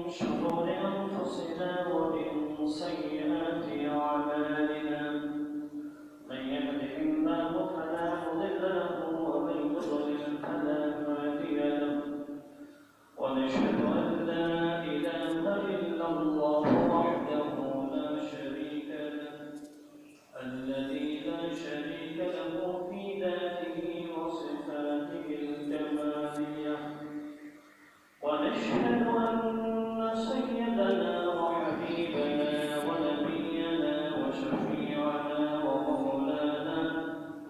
شرور أنفسنا ومن سيئات أعمالنا من يهده الله فلا مضل له ومن يضلل فلا هادي له ونشهد أن لا إله إلا الله وحده لا شريك له الذي لا شريك له في ذاته وصفاته الكمالية ونشهد أن سيدنا وحبيبنا ونبينا وشفيعنا ومولانا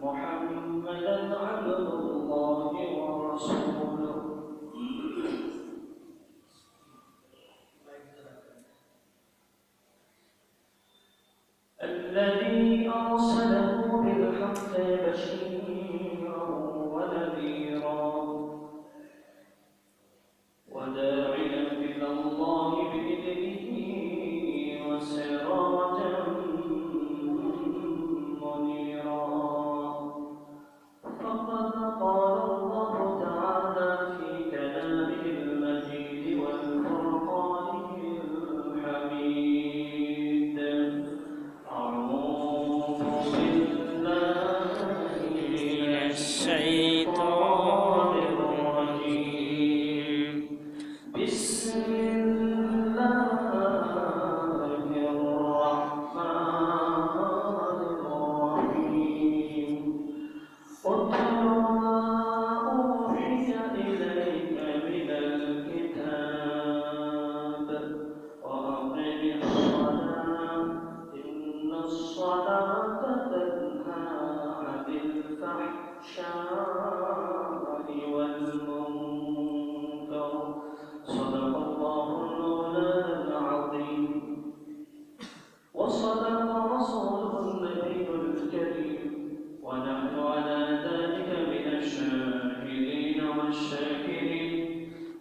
محمدا عبد الله ورسوله الذي أرسله بالحق بشيرا ونذيرا وداعيا إلى الله بإذنه وسراجا منيرا فقد قال الله تعالى في كلامه المجيد والفرقانه الحميد أعوذ بالله من الشيطان الرجيم بسم الله الرحمن الرحيم اتل ما أوحي إليك من الكتاب وأقم الصلاة إن الصلاة تنهى عن الفحشاء والمنكر صدق الله المولانا العظيم وصدق رسوله النبي الكريم ونحن على ذلك من الشاهدين والشاكرين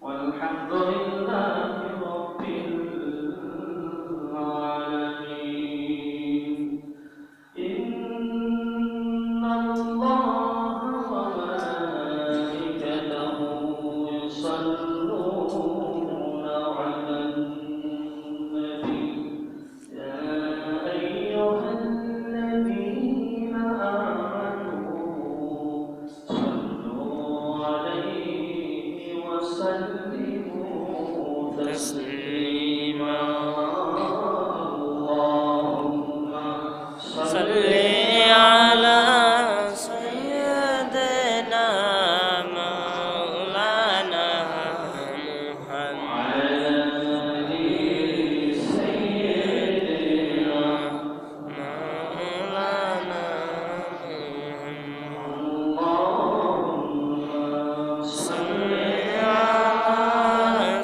والحمد لله رب العالمين إن الله وملائكته يصلون على النبي يا أيها الذين آمنوا صلوا عليه وسلموا تسليما اللهم صل على سيدنا مولانا محمد سيدنا مولانا اللهم صل على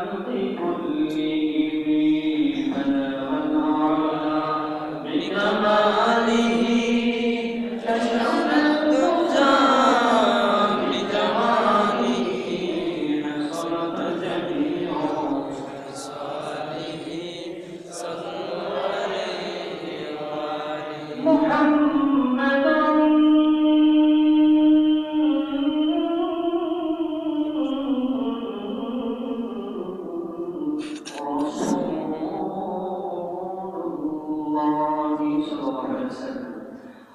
الخلق كلهم بلغ العلا بكماله كشف الدجى بجماله حصلت جميع خصاله صلوا عليه وآله محمد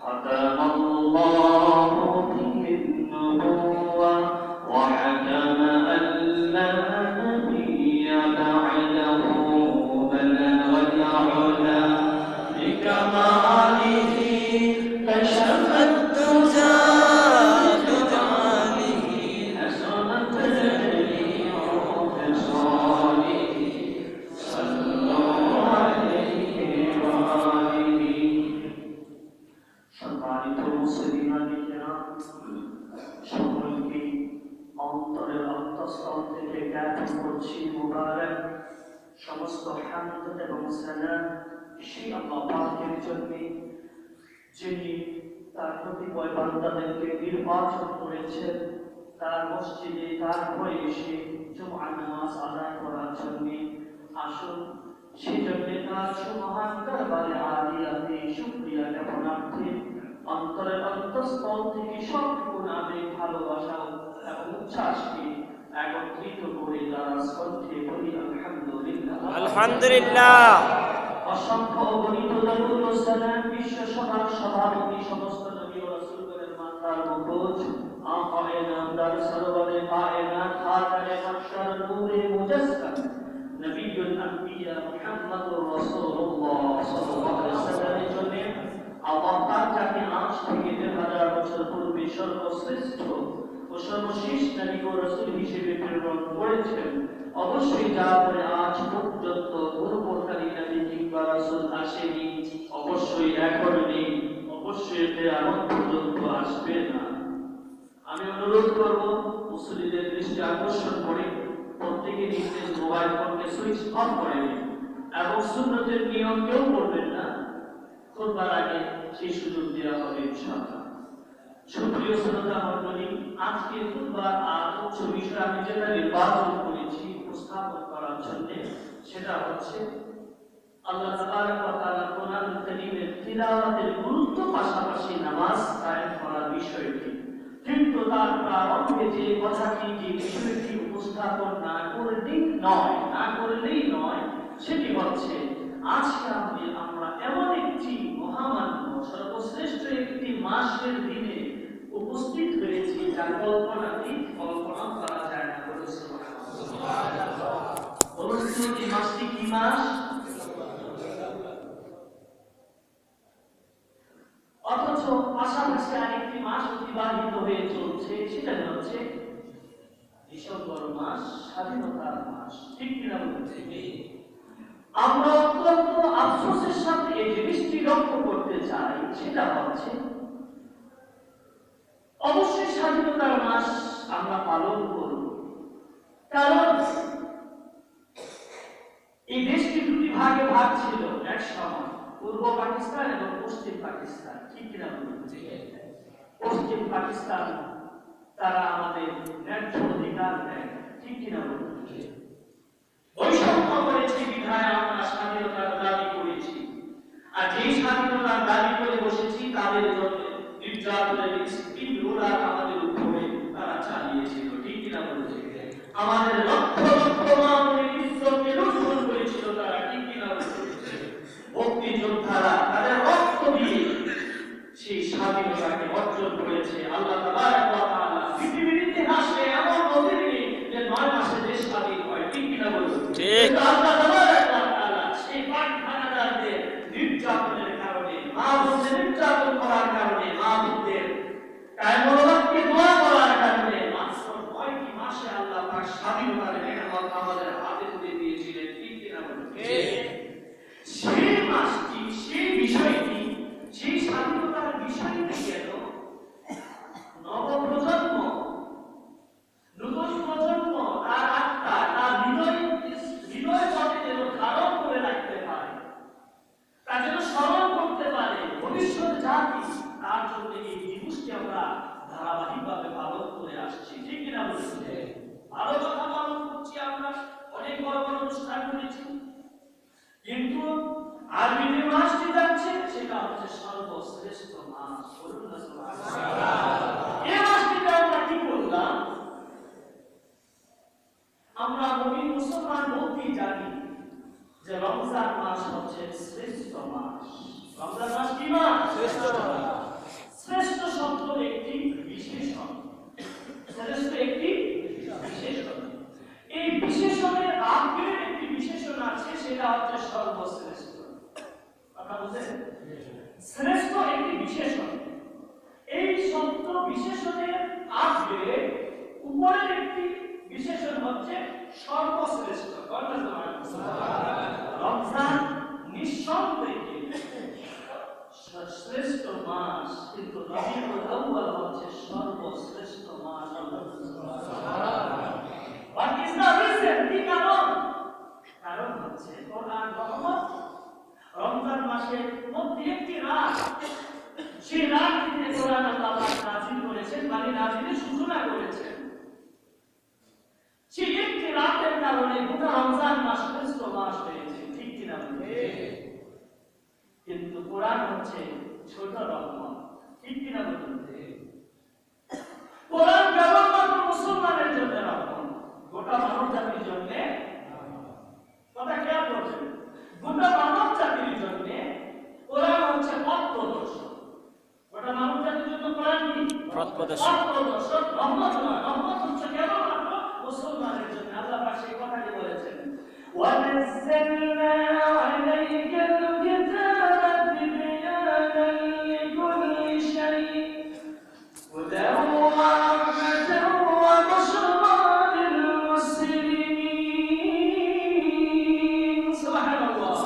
ختم الله به النبوة وحكم أن لا نبي بعده بلغ العلا بكماله كشف الدجى بجماله حسنت جميع خصاله صلوا عليه وآله সম্মানিত মুসলিমান কিরাম, সকলকে অন্তরের অন্তঃস্থল থেকে জ্ঞাপন করছি মুবারক সমস্ত হামদ এবং সালাম সেই আল্লাহ পাকের জন্য, যিনি তার কতিপয় বান্দাদেরকে নির্বাচন করেছেন তার মসজিদে তার ঘরে এসে জুমআ নামাজ আদায় করার জন্য। আসুন সেই জন্য তার সুমহান দরবারে আলিয়াতে শুকরিয়া জ্ঞাপনার্থে অন্তরের অন্তঃস্থল থেকে সবটুকু আবেগ ভালোবাসা এবং উচ্ছ্বাসকে একত্রিত করে তারা কণ্ঠে বলি আলহামদুলিল্লাহ আলহামদুলিল্লাহ। অসংখ্য অগণিত দরুদ ও সালাম বিশ্ব সভার সভাপতি সমস্ত নবী ও রাসূলগণের মাথার মুকুট আকায়ে নামদার সরওয়ারে কায়নাত খাতায়ে মাশার নূরে মুজাসসাম নবিয়ুল আম্বিয়া মুহাম্মদুর রাসূলুল্লাহ সাল্লাল্লাহু আলাইহি ওয়াসাল্লামের জন্য আল্লাহ তাআলা যাকে আজ থেকে 1000 বছর পূর্বে সর্বশ্রেষ্ঠ ও সর্বশেষ নবী ও রাসূল হিসেবে প্রেরণ করেছেন, অবশ্যই যার পরে আজ পর্যন্ত পূর্বকারী নবী কিংবা রাসূল আসেনি, অবশ্যই এখন নেই, অবশ্যই কিয়ামত পর্যন্ত আসবে না। আমি অনুরোধ করব মুসলিমদের দৃষ্টি আকর্ষণ করে প্রত্যেকে নিজ নিজ মোবাইল ফোনকে সুইচ অফ করে দিন এবং সুন্নতের নিয়ম কেউ করবেন না। খুতবার আগে সেই সুযোগ দেওয়া হবে ইনশাআল্লাহ। সুপ্রিয় শ্রোতা মণ্ডলী, আজকে খুতবার আলোচ্য বিষয় আমি যেটা নির্বাচন করেছি উপস্থাপন করার জন্য, সেটা হচ্ছে আল্লাহ তাবারক ওয়া তাআলা কোরআন কারীমের তিলাওয়াতের গুরুত্ব, পাশাপাশি নামাজ কায়েম করার বিষয়টি। কিন্তু তার প্রারম্ভে যে কথাটি, যে বিষয়টি উপস্থাপন না করলেই নয়, সেটি হচ্ছে আজকে আমরা এমন একটি মহামান্য সর্বশ্রেষ্ঠ একটি মাসের দিনে উপস্থিত হয়েছি যার কল্পনা করা যায় না। সুবহানাল্লাহ। মাসটি কি মাস? অথচ পাশাপাশি আরেকটি মাস অতিবাহিত হয়ে চলছে, সেটা হচ্ছে ডিসেম্বর মাস, স্বাধীনতার মাস। ঠিক কিনা বলছি? আমরা অত্যন্ত আফসোসের সাথে এই জিনিসটি লক্ষ্য করতে চাই, সেটা হচ্ছে অবশ্যই স্বাধীনতার মাস আমরা পালন করব, কারণ এই দেশটি দুটি ভাগে ভাগ ছিল এক সময়, পূর্ব পাকিস্তান এবং পশ্চিম পাকিস্তান। ঠিক কিনা বলছি? পশ্চিম পাকিস্তান তারা আমাদের ন্যায্য অধিকার দেয়। ঠিক কিনা বলছি? বৈষম্য করেছে বিধায় আমরা স্বাধীনতার দাবি করেছি, আর যে স্বাধীনতার দাবি করে বসেছি তাদের জন্য নির্যাতনের স্কিম রোলার আমাদের উপরে তারা চালিয়েছিল। ঠিক কিনা বলছি? আমাদের লক্ষ লক্ষ মানুষের ইজ্জতকে লুণ্ঠন করেছিল তারা। ঠিক কিনা বলছি? মুক্তিযোদ্ধারা তাদের রক্ত দিয়ে সেই স্বাধীনতাকে অর্জন করেছে। আল্লাহ তাবারক ওয়া তাআলা পৃথিবীর ইতিহাসে এমন নজির নেই যে 9 মাসে দেশ স্বাধীন হয়। ঠিক কিনা বলুন? ঠিক। আল্লাহ তাবারক ওয়া তাআলা সেই পাকখানাদারদের নির্যাতনের কারণে, মা বোনদের নির্যাতন করার কারণে, মা বোনদের কায়মনোবাদকে কিন্তু আরবি যে মাসটি যাচ্ছে সেটা হচ্ছে সর্বশ্রেষ্ঠ মাস। বলুন না সুবহানাল্লাহ। এই মাসটিতে আমরা কি করলাম? আমরা মুমিন মুসলমান বলতেই জানি যে রমজান মাস হচ্ছে শ্রেষ্ঠ মাস। রমজান মাস কি মাস? শ্রেষ্ঠ মাস। শ্রেষ্ঠ শব্দের একটি বিশেষণ, শ্রেষ্ঠ একটি বিশেষণ। এই বিশেষণের আগের একটি বিশেষণ আছে, সেটা হচ্ছে সর্বশ্রেষ্ঠ। কথা বুঝেন? শ্রেষ্ঠ একটি বিশেষণ। এই শব্দ বিশেষণের আগে উপরের একটি বিশেষণ হচ্ছে সর্বশ্রেষ্ঠ। রমজান নিঃসন্দেহে শ্রেষ্ঠ মাস, কিন্তু রবিউল আউয়াল হচ্ছে সর্বশ্রেষ্ঠ মাস। What is the reason? কি কারণ? কারণ হচ্ছে কোরআন রহমত। রমজান মাসের মধ্যে একটি রাত, সেই রাতটিতে কোরআন আল্লাহ পাক নাযিল করেছেন, মানে নাযিলের সূচনা করেছেন। সেই একটি রাতের কারণে গোটা রমজান মাস শ্রেষ্ঠ মাস হয়েছে। ঠিক কিনা? কিন্তু কোরআন হচ্ছে ছোট রহমত। ঠিক কিনা বলুন? কোরআন কেবলমাত্র মুসলমানের জন্য রহমত, গোটা মানব জাতির জন্য। কথা খেয়াল করবেন, গোটা মানব জাতির জন্য কোরআন হচ্ছে পথ প্রদর্শক। গোটা মানব জাতির জন্য কোরআন কি? পথ প্রদর্শক, রহমত নয়। রহমত হচ্ছে কেবলমাত্র মুসলমানের জন্য। আল্লাহ পাক সেই কথাটি বলেছেন, وَنَزَّلْنَا عَلَيْكَ الْكِتَابَ تِبْيَانًا لِكُلِّ شَيْءٍ هُدًى وَرَحْمَةً وَبُشْرَى لِلْمُسْلِمِينَ। সুবহানাল্লাহ।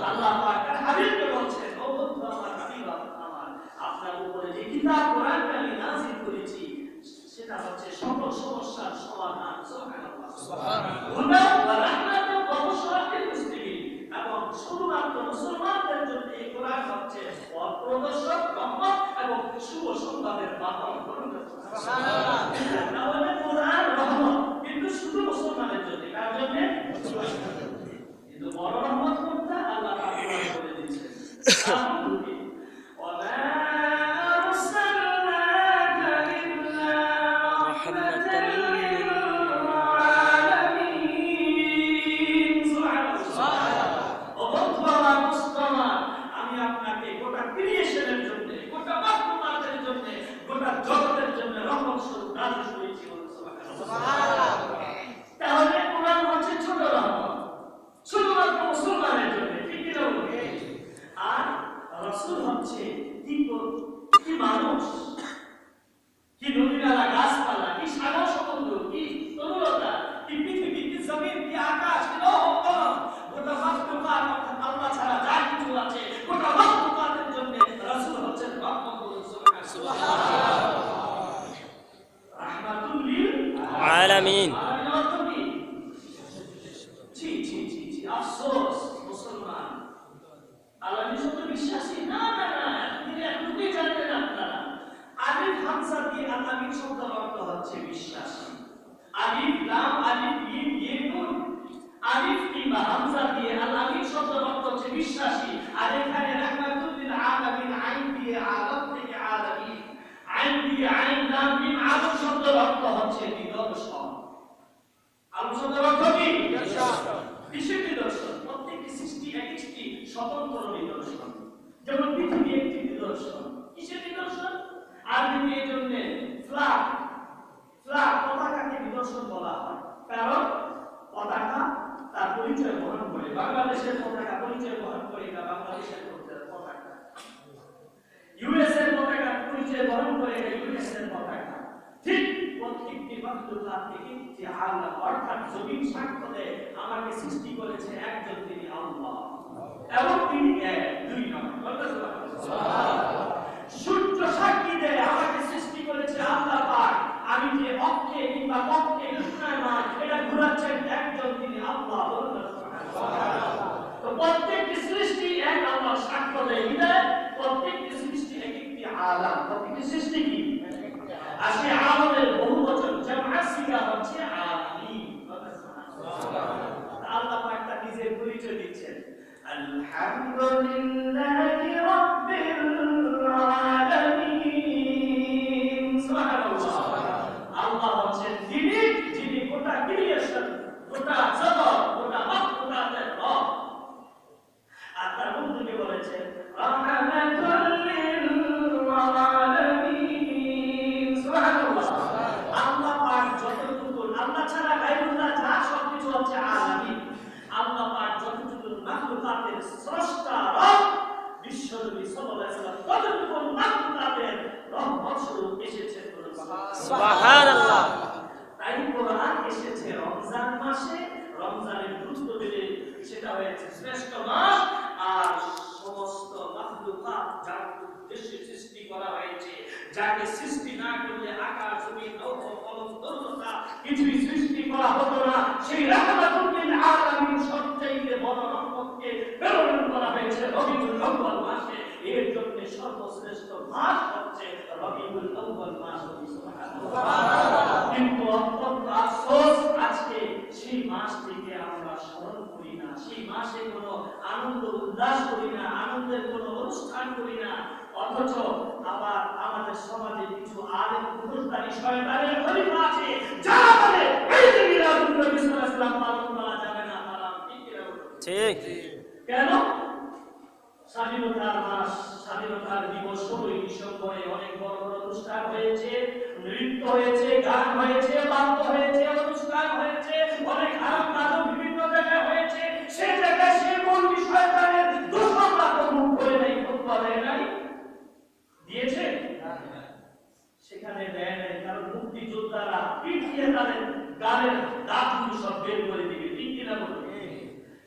আল্লাহ পাক হাবিবকে বলছেন, ও বন্ধু আমার, হাবিব আমার, আপনার উপরে যে কিতাব কোরআনকে আমি নাযিল করেছি সেটা হচ্ছে সকল সমস্যার সমাধান। সুবহানাল্লাহ। হুদা ওয়া রাহমাতুন ওয়া বুশরা লিল মুসলিমিন। এবং শুধুমাত্র মুসলমানদের জন্য এই কোরআন হচ্ছে পথ প্রদর্শক, রহমত এবং শুভ সংবাদের বাহন। সুবহানাল্লাহ। তাহলে কোরআন রহমত, কিন্তু শুধু মুসলমানের জন্য। কার জন্য? কিন্তু বড় রহমত কোনটা? আল্লাহ পাক বলে দিয়েছেন, তাহলে কোরআন হচ্ছে ছোট রহমত, শুধুমাত্র মুসলমানের জন্য। ঠিক কিনা? আর রাসূল হচ্ছে কি মানুষ, কি নদীনালা, গাছপালা, কি সাগর সমুদ্র, কি তরুলতা, কি পৃথিবী, কি জমিন, কি আকাশ, কি গোটা মাখলুকাত অর্থাৎ আল্লাহ ছাড়া যা কিছু আছে গোটা মাখলুকাতের জন্য রাসূল হচ্ছেন রহমত। সুবহানাল্লাহ। রাহমাতুল লিল আলামিন। আফসোস, মুসলমান আল্লাহর শব্দ বিশ্বাসী না। তিনি এতটুকুই জানতেন আপনারা। আলিফ হামজা দিয়ে আলামিন শব্দের অর্থ হচ্ছে বিশ্বাসী। আলিফ লাম আলিফ মিম ইয়ে নুন, আলিফ কিংবা হামজা দিয়ে আলামিন শব্দের অর্থ হচ্ছে বিশ্বাসী। আর এখানে রাহমাতুল লিল আলামিন, আইন দিয়ে আলাম থেকে আলামিন, আইন দিয়ে আইন লাম মিম আলাম শব্দের অর্থ হচ্ছে নিদর্শন। আলাম শব্দের অর্থ কি? বিশেষ নিদর্শন। প্রত্যেকটি সৃষ্টি এক একটি স্বতন্ত্র নিদর্শন। যেমন পৃথিবী একটি নিদর্শন। কিসের নিদর্শন? আরবিতে এর জন্য ফ্ল্যাগ পতাকাকে নিদর্শন বলা হয়। কারণ পতাকা তার পরিচয় বহন করে। বাংলাদেশের পতাকা পরিচয় বহন করে না বাংলাদেশের পতাকা। ইউএস এর পতাকা পরিচয় বহন করে না ইউএস এর পতাকা। ঠিক প্রত্যেকটি মাখলুকাত থেকে যে আল্লাহ অর্থাৎ জমিন সাক্ষ্য দেয় আমাকে সৃষ্টি করেছে একজন, তিনি আল্লাহ, এবং তিনি এক, দুই নয়। সূর্য সাক্ষী দেয় আমাকে সৃষ্টি করেছে আল্লাহ পাক, আমি যে অক্ষে কিংবা কক্ষে ঘূর্ণায়মান এটা ঘোরাচ্ছেন একজন, তিনি আল্লাহ। তো প্রত্যেকটি সৃষ্টি এক আল্লাহ সাক্ষ্য দেয়। বিদায় প্রত্যেকটি সৃষ্টি এক একটি আলাম। প্রত্যেকটি সৃষ্টি কি? আর সেই আলামের বহু বচন জামআ সিগা হচ্ছে আলামিন। আল্লাহ পাক তার নিজের পরিচয় দিচ্ছেন। আলহামদুলিল্লাহি রাব্বিল আলামিন। সুবহানাল্লাহ। আল্লাহ হচ্ছেন যিনি গোটা ক্রিয়েশন, গোটা জগৎ, গোটা মাখলুকাতের রব। আর তার বন্ধুকে বলেছেন রাহমাতুল লিল আলামিন। সুবহানাল্লাহ। আল্লাহ পাক যতটুকু, আল্লাহ ছাড়া গায়রুল্লাহ যা সবকিছু হচ্ছে আলামিন। আল্লাহ পাক যতটুকু মাখলুকাতের স্রষ্টা রব, বিশ্বনবী সাল্লাল্লাহু আলাইহি ওয়াসাল্লাম ততটুকু মাখলুকাতের রহমত স্বরূপ এসেছেন। সুবহানাল্লাহ। তাই কোরআন এসেছে রমজান মাসে, রমজানের গুরুত্ব দিলে সেটা হয়েছে শ্রেষ্ঠ মাস। আর সমস্ত মাখলুকাত যার উদ্দেশ্যে সৃষ্টি করা হয়েছে, যাকে সৃষ্টি না করলে আকাশ জমিন লৌহ কলম তরুণতা কিছুই সৃষ্টি করা হতো না, সেই রাহমাতুল লিল আলামিন সবচেয়ে বড় রহমতকে প্রেরণ করা হয়েছে রবিউল আউয়াল মাসে। এর জন্য সর্বশ্রেষ্ঠ মাস হচ্ছে রবিউল আউয়াল মাস। সুবহানাল্লাহ। কিন্তু অত্যন্ত আফসোস, আজকে সেই মাসটিকে আমরা স্মরণ করি না, সেই মাসে কোনো আনন্দ উল্লাস করি না, আনন্দের কোনো অনুষ্ঠান করি না। অথচ আবার আমাদের সমাজে কিছু আলেম পুরুষদারি শয়তানের খলিফা আছে, যারা বলে এই যে মিলাদুন নবী সাল্লাল্লাহু আলাইহি ওয়াসাল্লাম পালন করা যাবে না, হারাম। ঠিক কেন? স্বাধীনতার মাস, স্বাধীনতার দিবস 16 ডিসেম্বরে অনেক বড় বড় অনুষ্ঠান হয়েছে, নৃত্য হয়েছে, গান হয়েছে, বাদ্য হয়েছে, অনুষ্ঠান হয়েছে, অনেক আরাম কাজও বিভিন্ন জায়গায় হয়েছে। সেই জায়গায় সে কোন বিষয়টার দোষরা মুখ করে নাই, ফতোয়া দেয় নাই, দিয়েছে? সেখানে দেয় নাই, কারণ মুক্তিযোদ্ধারা পিটিয়ে তাদের গালের দাঁতগুলো সব বের করে দিবে। ঠিক কিনা বলুন?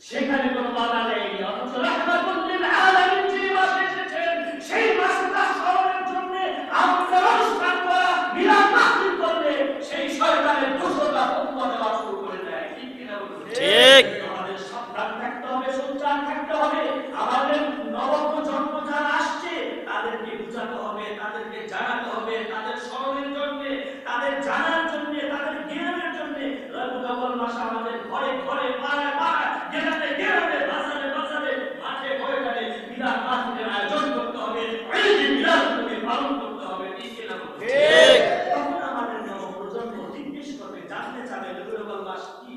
সেখানে কোনো বাধা নেই। অথচ রাহমাতুল লিল আলামিন যে মাসে এসেছেন, সেই মাসটা স্মরণের জন্য আমাদের অনুষ্ঠান করা, মিলাদ মাহফিল করলে সেই শয়তানের দোষরা ফতোয়া দেওয়া শুরু করে দেয়। ঠিক কিনা বলুন? ঠিক। আমাদের সাবধান থাকতে হবে, সোচ্চার থাকতে হবে। আমাদের নবপ্রজন্ম যারা আসছে তাদেরকে বুঝাতে হবে, তাদেরকে জানাতে হবে, তাদের স্মরণের জন্য, তাদের জানার জন্য, তাদের জ্ঞানের জন্য রবিউল আউয়াল মাস আমাদের ঘরে ঘরে, পাড়ায় পাড়ায়, গেরাতে গেরাতে, বাজারে বাজারে, মাঠে ময়দানে মিলাদ মাহফিলের আয়োজন করতে হবে, ঈদ মিলাদুন্নবী পালন করতে হবে। ঠিক কিনা? ঠিক। তখন আমাদের নবপ্রজন্ম জিজ্ঞেস করবে, জানতে চাবে রবিউল আউয়াল মাস কি।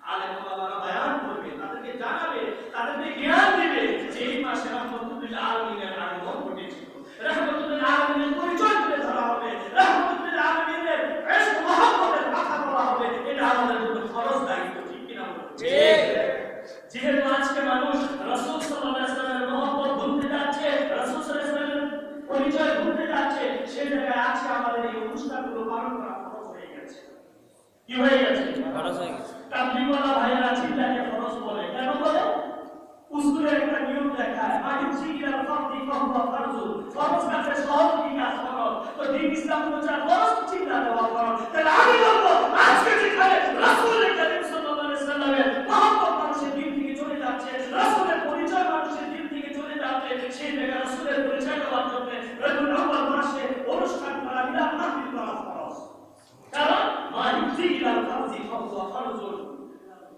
আলেম ওলামারা বয়ান করবে, তাদেরকে জানাবে, তাদেরকে জ্ঞান দিবে যে এই মাসে রাহমাতুল লিল আলামিনের আগমন ঘটেছিল। রাহমাতুল লিল আলামিনের পরিচয় তুলে ধরা হবে, রাহমাতুল লিল আলামিনের ইশক মহব্বতের কথা বলা হবে। এটা আমাদের জন্য ফরজ দায়িত্ব। ঠিক কিনা? ঠিক। যেহেতু আজকে মানুষ রাসূল সাল্লাল্লাহু আলাইহি ওয়াসাল্লামের মহব্বত ভুলতে যাচ্ছে, রাসূল সাল্লাল্লাহু আলাইহি ওয়াসাল্লামের পরিচয় ভুলতে যাচ্ছে, সেই জায়গায় আজকে আমাদের এই অনুষ্ঠানগুলো পালন করা ফরজ হয়ে গেছে। কি হয়ে গেছে? ফরজ হয়ে গেছে। তাবলীগওয়ালা ভাইয়েরা চিল্লাকে ফরজ বলে। কেন বলে? উসুলের একটা নিয়ম দেখায়, মাহিসি ইলাল ফারদি ফাহুয়া ফারজুন। ফরজ কাছে সহজ কি কাজ ফরজ। তো দ্বীন ইসলাম প্রচার ফরজ, চিল্লা দেওয়া ফরজ। তাহলে আমি বলবো আজকে যেখানে রাসূল কারীম সাল্লাল্লাহু আলাইহি ওয়াসাল্লামের মহব্বত মানুষের দিল থেকে চলে যাচ্ছে, রাসূলের পরিচয় মানুষের দিল থেকে চলে যাচ্ছে, সেই জায়গায় রাসূলের পরিচয় দেওয়ার জন্য রবিউল আউয়াল মাসে অনুষ্ঠান করা, মিলাদ মাহফিল করা ফরজ। কারণ মাহিসি ইলাল ফারদি ফাহুয়া ফারজুন।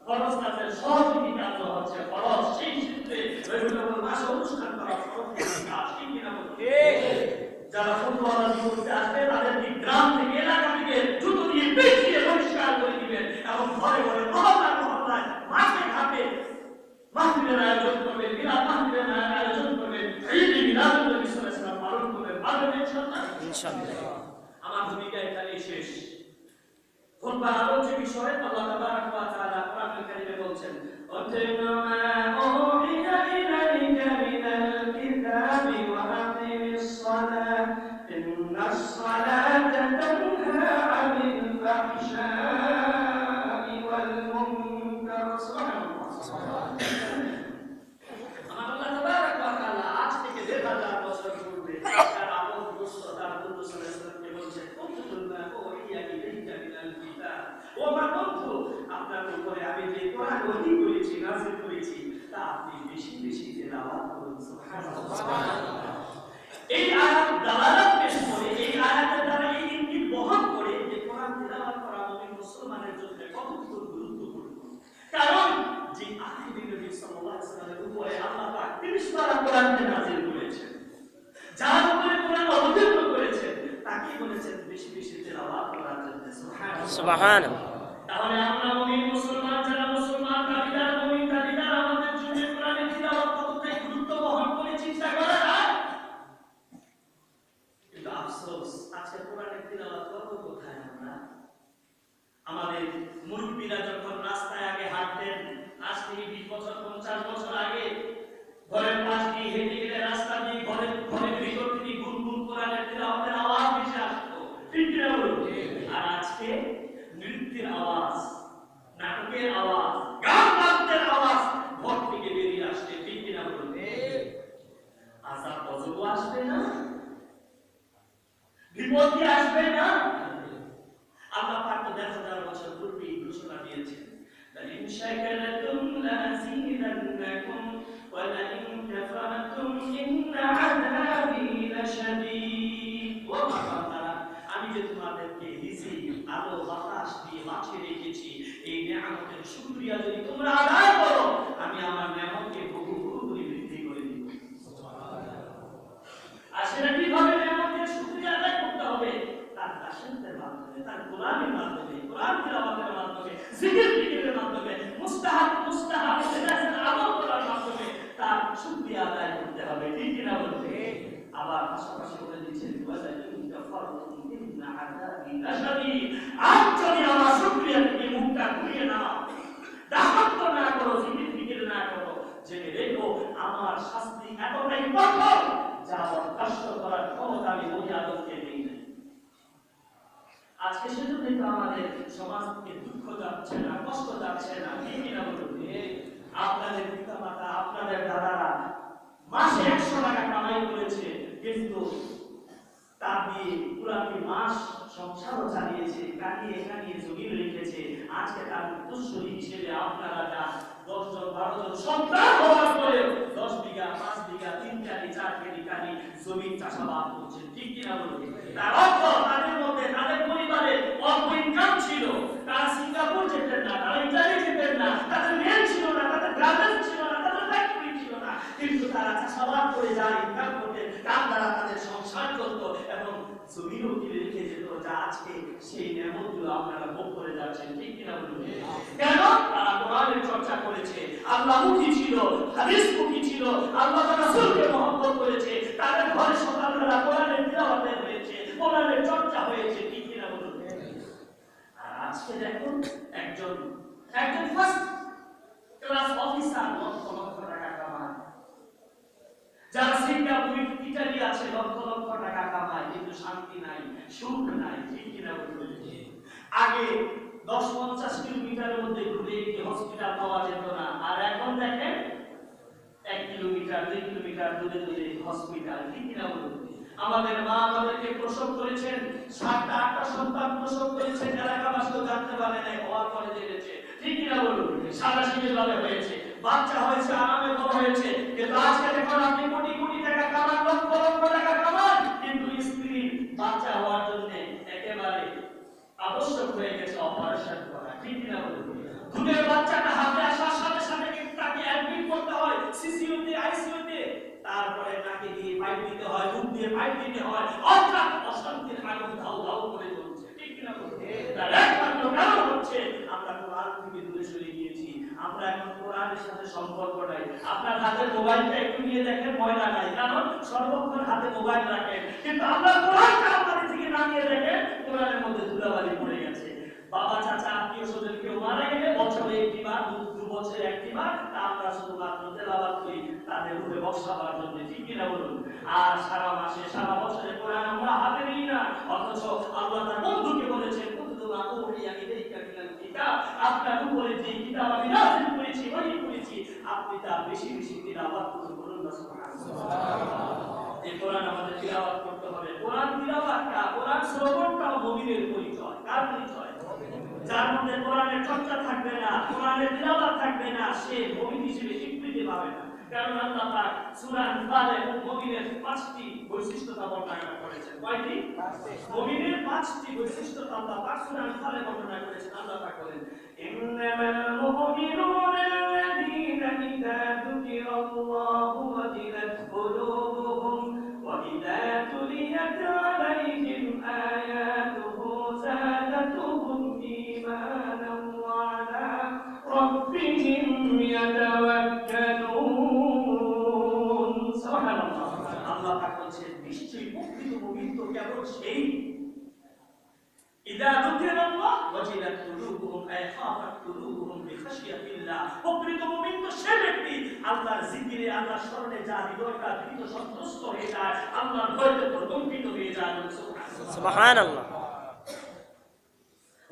ফরজ কাজের সহযোগী কাজ হচ্ছে ফরজ, সেই ক্ষেত্রে রবিউল আউয়াল মাসে অনুষ্ঠান করা ফরজ কাজ। ঠিক কিনা? ঠিক। যারা ফতোয়াবাজি করতে আসবে তাদেরকে গ্রাম থেকে, এলাকা থেকে জুতো দিয়ে পেঁচিয়ে পরিষ্কার করে দিবেন এবং ঘরে ঘরে, মহল্লায় মহল্লায়, মাঠে ঘাটে মাহফিলের আয়োজন করবেন, মিলাদ মাহফিলের আয়োজন করবেন, ঈদ মিলাদুন্নবী সাল্লাল্লাহু আলাইহি ওয়াসাল্লাম পালন করবেন। পারবেন ইনশাআল্লাহ? ইনশাআল্লাহ। আমার ভূমিকা এখানেই শেষ। খুতবার আরো যে বিষয় আল্লাহ তাবারাক ওয়া তাআলা কোরআনুল কারীমে বলছেন, "ওয়াতলু মা উহিয়া ইলাইকা মিনাল কিতাবি ওয়া আকিমিস সালাত, ইন্নাস সালাতা তানহা আনিল ফাহশাই ওয়াল মুনকার।" সুবহানাল্লাহ। আমার আল্লাহ তাবারাক ওয়া তাআলা আজ থেকে ১,৫০০ বছর পূর্বে তার আপন দোস্ত তার বন্ধু সাল্লাল্লাহু আলাইহি ওয়াসাল্লামকে বলছেন, "ওয়াতলু মা উহিয়া ইলাইকা মিনাল কিতাব।" ও আমার বন্ধু, আপনার উপরে আমি যে কোরআন ওহী করেছি, নাযিল করেছি, তা আপনি বেশি বেশি তেলাওয়াত করুন। সুবহানাল্লাহ। এই আয়াত দালালাত পেশ করে, এই আয়াতের দ্বারা এই ইঙ্গিত বহন করে যে কোরআন তেলাওয়াত করা মুমিন মুসলমানের জন্য কতটুকু গুরুত্বপূর্ণ। কারণ যে আখিরি নবী সাল্লাল্লাহু আলাইহি ওয়াসাল্লামের উপরে আল্লাহ পাক 30 পারা কোরআনকে নাযিল করেছেন। যার উপরে কোরআন অবতীর্ণ করেছেন তাকে বলেছেন বেশি বেশি তেলাওয়াত করার জন্য। সুবহানাল্লাহ সুবহানাল্লাহ। তাহলে আমরা মুমিন মুসলমান যারা মুসলমান দাবিদার মুমিন দাবিদার আমাদের জন্য কোরআনের তিলাওয়াত কতটাই গুরুত্ব বহন করে চিন্তা করা যায়। কিন্তু আফসোস আজকে কোরআনের তিলাওয়াত কত কোথায় আমরা। আমাদের মুরব্বিরা যখন রাস্তায় আগে হাঁটতেন, আজ থেকে 20 বছর 50 বছর আগে ঘরের পাশ দিয়ে হেঁটে গেলে রাস্তা দিয়ে ঘরের ভিতর থেকে গুনগুন কোরআনের তিলাওয়াতের আওয়াজ ভেসে আসতো, ঠিক না বলুন? আর আজকে নৃত্যের আওয়াজ, নাটকের আওয়াজ, গান বাদ্যের আওয়াজ ঘর থেকে বেরিয়ে আসছে, ঠিক না বলুন? আযাব গজব আসবে না, বিপদ কি আসবে না? আল্লাহ পাক তো 10,000 বছর পূর্বে ঘোষণা দিয়েছেন, লাইন শাকারাতুম লাযীদান্নাকুম ওয়া লাইন কাফারতুম ইন্না আযাবী লাশাদীদ। ও বান্দারা, আমি যে তোমাদেরকে রিজিক, আলো, বাতাস দিয়ে বাঁচিয়ে রেখেছি, এই নিয়ামতের শুকরিয়া যদি তোমরা আদায় করো, আমি আমার নিয়ামতকে বহু গুণে বৃদ্ধি করে দেব। সুবহানাল্লাহ। আর সেটা কিভাবে নিয়ামতের শুকরিয়া আদায় করতে হবে? তার দাসত্বের মাধ্যমে, তার গোলামীর মাধ্যমে, কোরআন তিলাওয়াতের মাধ্যমে, জিকিরের মাধ্যমে, মুস্তাহাব ইবাদাতের আমল করার মাধ্যমে তার শুকরিয়া আদায় করতে হবে, ঠিক কি না বলতে? আবার পাশাপাশি বলে দিয়েছেন ওয়ালাইন কাফারতুম ইন্না আযাবী লাশাদীদ। আজ যদি আমার শুকরিয়া থেকে মুখটা ঘুরিয়ে নাও, দাসত্ব না করো, জিকির না করো, জেনে রেখো আমার শাস্তি এতটাই কঠোর যা বরদাস্ত করার ক্ষমতা আমি বনি আদমকে দেই না। আজকে সেজন্য তো আমাদের সমাজ থেকে দুঃখ যাচ্ছে না, কষ্ট যাচ্ছে না, ঠিক কিনা বলুন? আপনাদের পিতামাতা, আপনাদের দাদারা মাসে 100 টাকা কামাই করেছে, কিন্তু তা দিয়ে পুরাটি মাস সংসারও চালিয়েছে, কাটিয়ে কাটিয়ে জমি রেখেছে। আজকে তার উত্তরসূরি হিসেবে আপনারা যা 10 জন 12 জন সন্তান হওয়ার পরে 10 বিঘা 5 বিঘা 3 কানি 4 কানি জমি চাষাবাদ করছেন, ঠিক কিনা বলুন? তার অর্থ তাদের মধ্যে, তাদের পরিবারে অল্প ইনকাম ছিল, তারা সিঙ্গাপুর যেতেন না, তারা ইতালি যেতেন না, তাদের মেল ছিল না, তাদের গার্মেন্টস ছিল না, তাদের ফ্যাক্টরি ছিল না, কিন্তু তারা চাষাবাদ করে যা ইনকাম করতেন তার দ্বারা তাদের সংসার চলত এবং জমিও কিনে রেখে যেত, যা আজকে সেই নিয়ামতগুলো আপনারা ভোগ করে যাচ্ছেন, ঠিক কিনা বলুন? কেন? তারা কোরআনের চর্চা করেছে, আল্লাহমুখী ছিল, হাদিসমুখী ছিল, আল্লাহ তাআলা রাসূলকে মহব্বত করেছে, তাদের ঘরে সকালবেলা কোরআনের তিলাওয়াত হয়েছে, কোরআনের চর্চা হয়েছে, ঠিক কিনা বলুন? আর আজকে দেখুন একজন first class officer lakh lakh টাকা কামায়, যারা সিঙ্গাপুর ইতালি আছে লক্ষ লক্ষ টাকা কামায়, কিন্তু শান্তি নাই, সুখ নাই, ঠিক কিনা বলুন? আগে 10-50 কিলোমিটারের মধ্যে ঘুরে একটি হসপিটাল পাওয়া যেত না, আর এখন দেখেন 1 কিলোমিটার 2 কিলোমিটার দূরে দূরে হসপিটাল, ঠিক কিনা বলুন? আমাদের মা আমাদেরকে প্রসব করেছেন, 7টা 8টা সন্তান প্রসব করেছেন, এলাকাবাসী জানতে পারে নাই, হওয়ার পরে জেনেছে, ঠিক কিনা বলুন? সাদাসিধে ভাবে হয়েছে, বাচ্চা হয়েছে, আরামে বড় হয়েছে। কিন্তু আজকে দেখুন আপনি কোটি কোটি টাকা কামান, লক্ষ লক্ষ টাকা কামান, কিন্তু স্ত্রী বাচ্চা হওয়ার জন্য একেবারে আবশ্যক হয়ে গেছে অপারেশন করা, ঠিক কিনা বলুন? দুধের বাচ্চাটা হাতে আসার সাথে সাথে কিন্তু তাকে অ্যাডমিট করতে হয় সিসিইউতে, আইসিইউতে, তারপরে নাকে দিয়ে পাইপ দিতে হয়, মুখ দিয়ে পাইপ দিতে হয়, অর্থাৎ অশান্তির আগুন ধাউ ধাউ করে জ্বলছে, ঠিক কিনা বলুন? তার একমাত্র কারণ হচ্ছে আমরা কোরআন থেকে দূরে সরে গিয়েছি, আমরা এখন কোরআনের সাথে সম্পর্ক নাই। আপনার হাতে মোবাইলটা একটু নিয়ে দেখেন, ময়লা নাই, কারণ সর্বক্ষণ হাতে মোবাইল রাখেন, কিন্তু আমরা কোরআনটা আপনাদের থেকে নামিয়ে দেখেন কোরআনের মধ্যে ধুলাবালি পড়ে গেছে। বাবা চাচা আত্মীয় স্বজন কেউ মারা গেলে বছরে একটিবার, 2 বছরে একটিবার আমরা শুধুমাত্র তেলাওয়াত করি তাদের রূপে বসাবার জন্য, ঠিক কিনা বলুন? আর সারা মাসে সারা বছরে কোরআন আমরা হাতে নিই না, অথচ আল্লাহ তার বন্ধুকে বলেছেন কুতুবা উহিয়া ইলাইকা মিনাল কিতাব, আপনার উপরে যে কিতাব আমি নাযিল করেছি, ওহী করেছি, আপনি তা বেশি বেশি তিলাওয়াত করুন, বলুন না সুবহানাল্লাহ। এই কোরআন আমাদের তিলাওয়াত করতে হবে। কোরআন তিলাওয়াতটা, কোরআন শ্রবণটা মুমিনের পরিচয়, কার পরিচয়? যার মধ্যে কোরআনের চর্চা থাকবে না, কোরআনের তিলাওয়াত থাকবে না, সে মুমিন হিসেবে স্বীকৃতি পাবে না। কারণ আল্লাহ পাক সূরা আনফালে মুমিনের 5টি বৈশিষ্ট্যতা বর্ণনা করেছেন। কয়টি? মুমিনের 5টি বৈশিষ্ট্য আল্লাহ পাক সূরা আনফালে বর্ণনা করেছেন। আল্লাহ পাক বলেন, ইন্নামাল মুমিনুনা إيمانا وعلى ربهم يتوكلون سبحان الله আল্লাহ পাক বলেন নিশ্চয়ই প্রকৃত মুমিন তো কেবল সেই ইদা যুকিরাল্লাহ ওয়াজিলাত কুলুবুহুম আই খাফাত কুলুবুহুম বিখাশিয়াতিল্লাহ প্রকৃত মুমিন তো সে ব্যক্তি আল্লাহর জিকিরে আল্লাহর স্মরণে যার হৃদয়টা ভীত সন্ত্রস্ত হয়ে যায় আল্লাহর ভয়ে প্রকম্পিত হয়ে যায় সুবহানাল্লাহ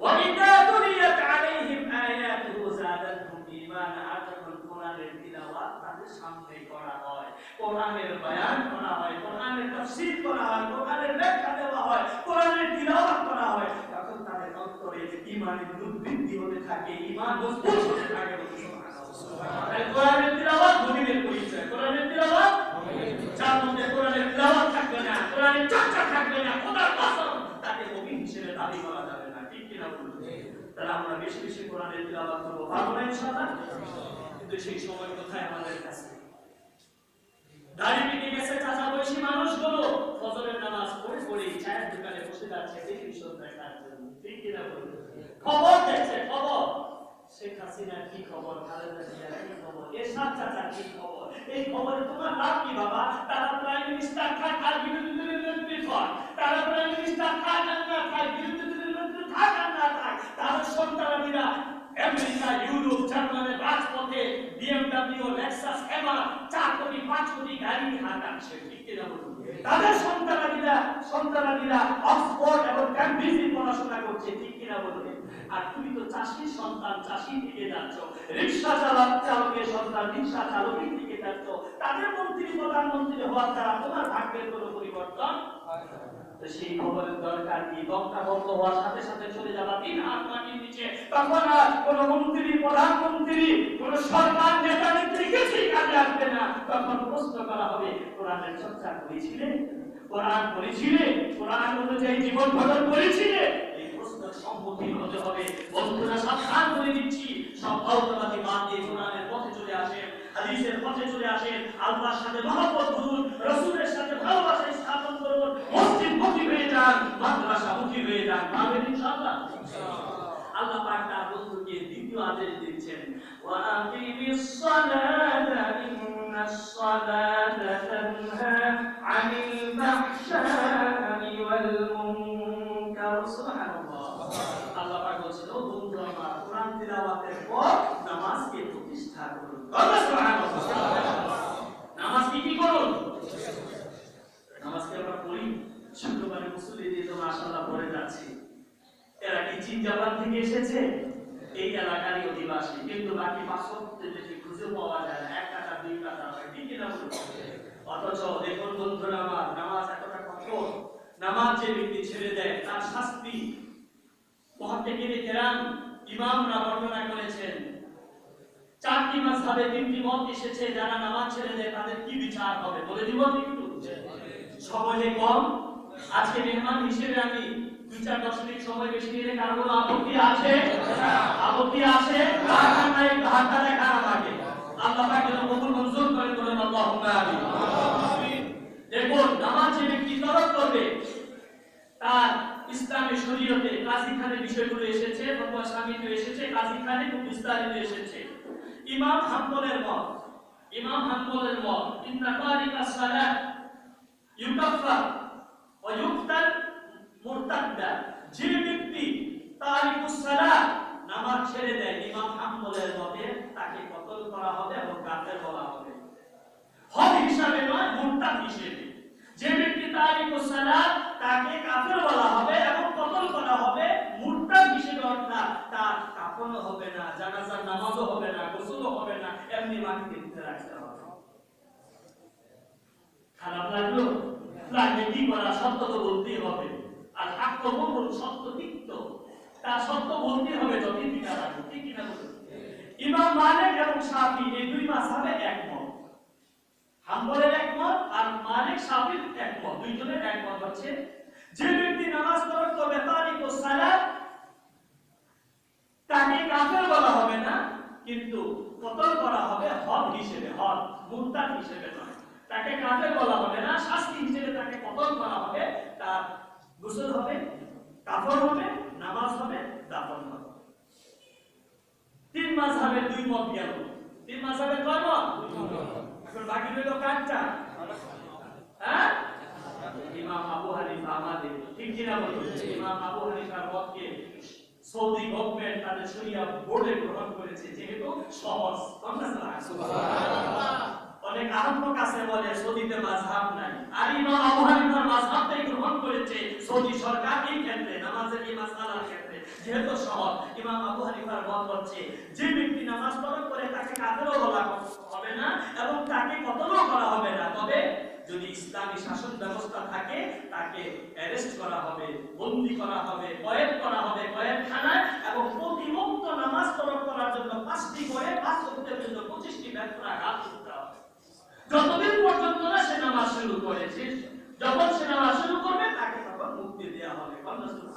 ওয়া ইদা তুলিয়াত আলাইহিম আয়াতুহু যাদাতহুম ঈমানা আর যখন কোরআনের তিলাওয়াত তাদের সামনে করা হয় কোরআনের বয়ান করা হয় কোরআনের তাফসীর করা হয় কোরআনের ব্যাখ্যা দেওয়া হয় কোরআনের তিলাওয়াত করা হয় তখন তাদের অন্তরে ঈমানের বৃদ্ধি হতে থাকে ঈমান মজবুত হতে থাকে সুবহানাল্লাহ কোরআনের তিলাওয়াত মুমিনের পরিচয় কোরআনের তিলাওয়াত যার মধ্যে কোরআনের তিলাওয়াত থাকবে না কোরআনের চর্চা থাকবে না খোদার কসম তাকে মুমিন হিসেবে দাবি করা যাবে না ঠিক কি না বলুন তাহলে আমরা বেশি বেশি কোরআনের তিলাওয়াত করব পারবো না ইনশাআল্লাহ কিন্তু সেই সময় কোথায় আমাদের কাছে দাড়ি পেকে গেছে চাচা বয়সী মানুষগুলো ফজরের নামাজ পড়ে চায়ের দোকানে বসে যাচ্ছে টেলিভিশন দেখার জন্য ঠিক কি না বলুন খবর দেখছে খবর শেখ হাসিনার কি খবর খালেদা জিয়ার কি খবর এরশাদ চাচার কি খবর এই খবরে তোমার লাভ কি বাবা তারা প্রাইম মিনিস্টার থাক আর বিরোধী দলের মন্ত্রী হয় তারা প্রাইম মিনিস্টার থাক আর না থাক বিরোধী দলের মন্ত্রী থাক আর না থাক তাদের সন্তানেরা আমেরিকা ইউরোপ জার্মানির রাজপথে বিএমডব্লিউ লেক্সাস এমার 4 কোটি 5 কোটি গাড়ি হাঁটাচ্ছে ঠিক কি না বলুন তাদের সন্তানেরা অক্সফোর্ড এবং ক্যামব্রিজে পড়াশোনা করছে ঠিক কি না বলুন আর তুমি তো চাষীর সন্তান চাষী থেকে যাচ্ছ রিকশা চালকের সন্তান রিকশা চালকের থেকে যাচ্ছ তাদের মন্ত্রী প্রধানমন্ত্রী হওয়ার দ্বারা তোমার ভাগ্যের কোনো পরিবর্তন তো সেই খবরের দরকার কি দমটা বন্ধ হওয়ার সাথে সাথে চলে যাবা 3 হাত মাটির নিচে তখন আর কোনো মন্ত্রী প্রধানমন্ত্রী কোনো সরকার নেতা নেত্রী কিছুই কাজে আসবে না তখন প্রশ্ন করা হবে কোরআনের চর্চা করেছিলে কোরআন পড়েছিলে কোরআন অনুযায়ী জীবন গঠন করেছিলে সম্মুখীন হতে হবে বন্ধুরা সাবধান করে দিচ্ছি সব ভৌতবাদী বাদ দিয়ে কোরআনের পথে চলে আসেন হাদিসের পথে চলে আসেন আল্লাহর সাথে মহব্বত করুন রাসূলের সাথে ভালোবাসা স্থাপন করুন মসজিদ মুখী হয়ে যান মাদ্রাসা মুখী হয়ে যান পাবেন ইনশাআল্লাহ আল্লাহ পাক তার বন্ধুকে দ্বিতীয় আদেশ দিচ্ছেন ওয়া আকিমিস সালাতা ইন্নাস সালাতা তানহা আনিল ফাহশাই ওয়াল মুনকার সুবহানাল্লাহ আল্লাহ পাক বলেছেন ও বন্ধু আমার কোরআন তিলাওয়াতের পর নামাজকে প্রতিষ্ঠা করুন সুবহানাল্লাহ নামাজ কি করুন নামাজকে আমরা পড়ি শুক্রবারে মুসল্লি দিয়ে তো মাশাআল্লাহ পড়ে যাচ্ছি এরা কি চীন জাপান থেকে এসেছে এই এলাকারই অধিবাসী কিন্তু বাকি 500 বেশি খুঁজে পাওয়া যায় না 1 টাকা 2 টাকা হয় ঠিক কি না বলুন অথচ দেখুন বন্ধুরা আমার নামাজ এতটা কঠোর নামাজ যে ব্যক্তি ছেড়ে দেয় তার শাস্তি মুহাদ্দিসিনে কেরাম ইমামরা বর্ণনা করেছেন 4টি মাযহাবে 3টি মত এসেছে যারা নামাজ ছেড়ে দেয় তাদের কি বিচার হবে বলে দিব একটু সময় কম আজকে মেহমান হিসেবে আমি 2-4 মিনিট সময় বেশি নিলে কারো কোনো আপত্তি আছে হাতটা দেখান আমাকে আল্লাহ পাক যেন কবুল মঞ্জুর করে বলেন আল্লাহুম্মা আমিন দেখুন নামাজ যে ব্যক্তি তরক করবে তার ইসলামী শরীয়তে কাজী খানের বিষয়গুলো এসেছে ফতোয়া শামিতে এসেছে কাজী খানে খুব বিস্তারিত এসেছে ইমাম হাম্বলের মত ইন্না তারিকা সালাত ইউকাফার ওয়া ইউক্তাল মুরতাদ্দা যে ব্যক্তি তারিকুস সালাত নামাজ ছেড়ে দেয় ইমাম হাম্বলের মতে তাকে কতল করা হবে এবং কাফের বলা হবে হদ হিসাবে নয় মুরতাদ হিসেবে যে ব্যক্তি তারিকুস সালাত তাকে কাফের বলা হবে এবং কতল করা হবে মুরতাদ হিসেবে অর্থাৎ তার কাফনও হবে না জানাজার নামাজও হবে না গোসলও হবে না এমনি মাটিতে পুঁতে রাখতে হবে খারাপ লাগলো লাগে কি করা সত্য তো বলতেই হবে আর হক তো বলুন সত্য তিক্ত তা সত্য বলতে হবে যদি পিতা লাগে ঠিক কি না বলুন ইমাম মালিক এবং শাফি এই দুই মাযহাবে একমত হাম্বলের একমত আর মালিক শাফির একমত দুইজনের একমত হচ্ছে যে ব্যক্তি নামাজ তরক করবে তারিকুস সালাত তাকে কাফের বলা হবে না কিন্তু কতল করা হবে হদ হিসেবে হদ মুরতাদ হিসেবে নয় তাকে কাফের বলা হবে না শাস্তি হিসেবে তাকে কতল করা হবে তার গোসল হবে কাফর হবে নামাজ হবে দাফন হবে। তিন মাযহাবের দুই মত গেল। তিন মাযহাবের কয় মত? এখন বাকি রইল কারটা? হ্যাঁ, ইমাম আবু হানিফা আমাদের, ঠিক কিনা বলুন? ইমাম আবু হানিফার মতকে সৌদি গভর্নমেন্ট তাদের শরিয়া বোর্ডে গ্রহণ করেছে, যেহেতু সহজ। সুবহানাল্লাহ। অনেক আহম্মক আছে বলে সৌদিতে মাযহাব নাই, আর ইমাম আবু হানিফার মাযহাবটাই গ্রহণ করেছে সৌদি সরকার এই ক্ষেত্রে, নামাজের এই মাসআলার ক্ষেত্রে, যেহেতু সহজ। ইমাম আবু হানিফার মত হচ্ছে যে ব্যক্তি নামাজ তরক করে তাকে কাফেরও বলা হবে না এবং তাকে কতলও করা হবে না, তবে যদি ইসলামী শাসন ব্যবস্থা থাকে তাকে অ্যারেস্ট করা হবে, বন্দী করা হবে, কয়েদ করা হবে কয়েদখানায়, এবং প্রতি ওয়াক্ত নামাজ তরক করার জন্য 5টি করে 5 ওয়াক্তের জন্য 25টি বেত্রা ঘাত করতে হবে, যতদিন পর্যন্ত না সে নামাজ শুরু করেছে। যখন সে নামাজ শুরু করবে তাকে তখন মুক্তি দেওয়া হবে।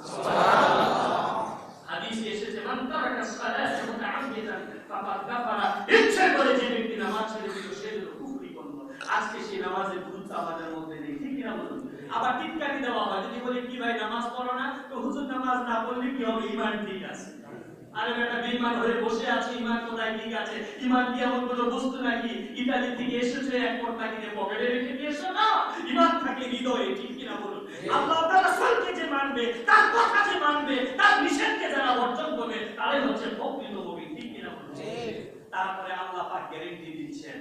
সুবহানাল্লাহ। হাদিসে এসেছে মান তারাকা সালাতা মুতাআম্মিদান ফাকাদ কাফারা, ইচ্ছা করে যে ব্যক্তি নামাজ ছেড়ে দিল সে হলো কুফরি করলো। আজকে সেই নামাজের গুরুত্ব আমাদের মধ্যে নেই, ঠিক কিনা বলুন? আবার টিটকারি দেওয়া হয়, যদি বলি কি ভাই নামাজ পড়ো না, তো হুজুর নামাজ না পড়লে কি হবে, ঈমান ঠিক আছে। আরে বেটা বেঈমান হয়ে বসে আছে, ঈমান কোথায় ঠিক আছে? ঈমান কি এমন কোনো বস্তু নাকি ইতালি থেকে এসেছে এক পর্দা কিনে পকেটে রেখে দিয়েছো? না, ঈমান থাকে হৃদয়ে, ঠিক কিনা বলুন? আল্লাহ তাআলা রাসূলকে যে মানবে, তার কথা যে মানবে, তার নিষেধকে যারা বর্জন করবে, তারাই হচ্ছে প্রকৃত মুমিন, ঠিক কিনা বলুন? তারপরে আল্লাহ পাক গ্যারান্টি দিচ্ছেন,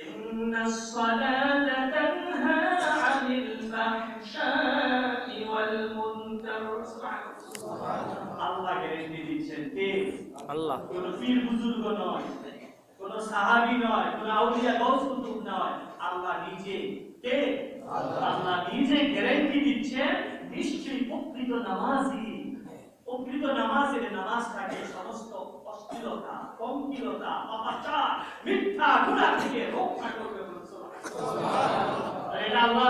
ইন্নাস সালাতা তানহা আনিল ফাহশাই ওয়াল মুনকার। সুবহানাল্লাহ। আল্লাহ গ্যারান্টি দিচ্ছেন, কে? আল্লাহ। কোন পীর বুজুর্গ নয়, কোন সাহাবী নয়, কোন আউলিয়া গাউস কুতুব নয়, আল্লাহ নিজে। কে? আল্লাহ নিজে গ্যারান্টি দিচ্ছেন, নিশ্চয়ই প্রকৃত নামাজি, প্রকৃত নামাজের নামাজ থাকে সমস্ত অশ্লীলতা, পঙ্কিলতা, পাপাচার, মিথ্যা, গুনাহ থেকে রক্ষা করবে। সুবহানাল্লাহ। এটা আল্লাহ